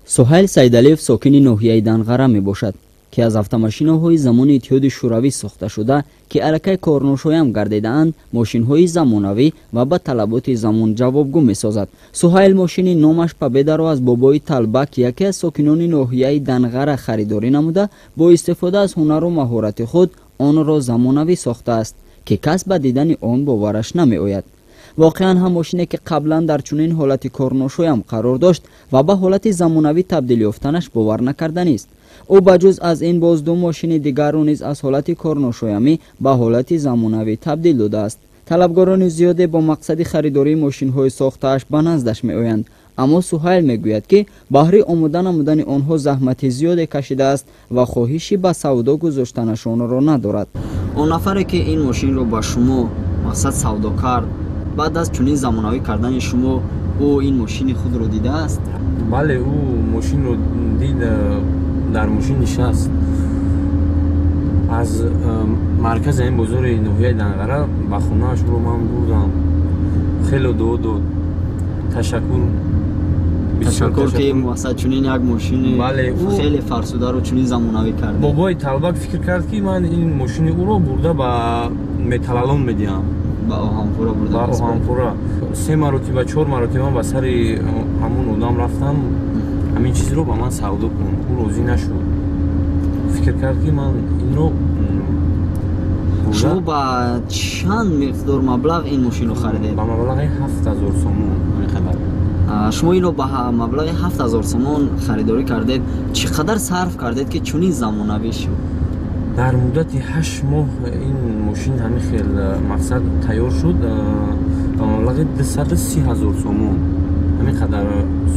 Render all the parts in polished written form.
سهیل سیدالف ساکن ناحیه دنغره می باشد که از автомашинаҳои замони иттиҳоди шӯравӣ сохта шуда ки аллакай корношоям гардидаанд мошинҳои замонавӣ ва ба талаботи замон ҷавобгӯ месозад. Суҳайл мошини номаш Победаро аз бобои Талбак, яке аз сокинони ноҳияи Данғара харидорӣ намуда бо истифода аз ҳунару маҳорати худ онро замонавӣ сохтааст ки кас ба дидани он бовараш намеояд. واقعا هم ماشینی که قبلا در چنین حالت کارناشویم قرار داشت و به حالت زمانوی تبدیل یافتنش باور نکردنی است. او بجز از این باز دو ماشین دیگر را نیز از حالت کارناشویمی به حالت زمانوی تبدیل داده است. طلبگاران زیادی با مقصد خریداری ماشین های ساخته‌اش به نزدش می آیند، اما سهیل میگوید که بهره آمدن آنها زحمت زیادی کشیده است و خواهشی به سودا گذاشتنشان را ندارد. اون نفری که این ماشین رو با شما مقصد سودا کرد، بعد از چنین زمانوی کردن شما او این ماشین خود رو دیده است؟ بله، او ماشین رو دید، در ماشین نشست. از مرکز این بزرگ ناحیه دنغره به خونه‌اش رو من بردم. خیلی داد تشکر که مثلا چنین یک ماشین بله خیلی فرسوده رو چنین زمانوی کرده. بابای طلبک فکر کرد که من این ماشین او رو برده با متالالون میدیم. با آهنپورا برده. با آهنپورا 3 مرتبه 4 مرتبه من به سر همون آدم رفتم همین چیز رو با من سودا کن. او راضی نشد. فکر کرد که من این رو شما با چند مقدار مبلغ این ماشین رو خریدید؟ با مبلغ 7000 سومون. شما این رو با مبلغ 7000 سومون خریداری کردید. چقدر صرف کردید که چنین زمانوی شد؟ در مدت 8 ماه این ماشین همین خیلی مقصد تیار شد. با مبلغ 230000 سومون همین قدر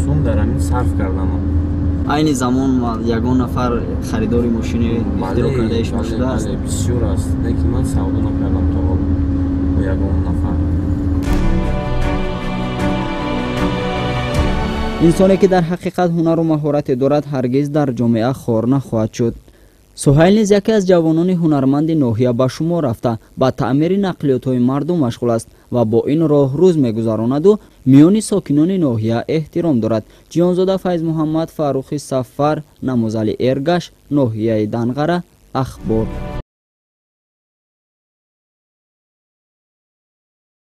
سوم در همین صرف کردم. این زمان یگان نفر خریداری ماشین اختراع کرده شما شده است؟ بله بسیار است. نه که من سودا نکردم تا حالا با یگان نفر. انسانی که در حقیقت هنر و مهارت دارد هرگز در جامعه خوار نخواهد شد. سهیل نیز یکی از جوانان هنرمند ناحیه به شمار رفته با تعمیر نقلیات‌های مردم مشغول است و با این راه روز می‌گذراند و میان ساکنان ناحیه احترام دارد. جیانزاده فیض محمد، فاروقی صفر، نمازعلی ارگش، ناحیه دنغره، اخبار.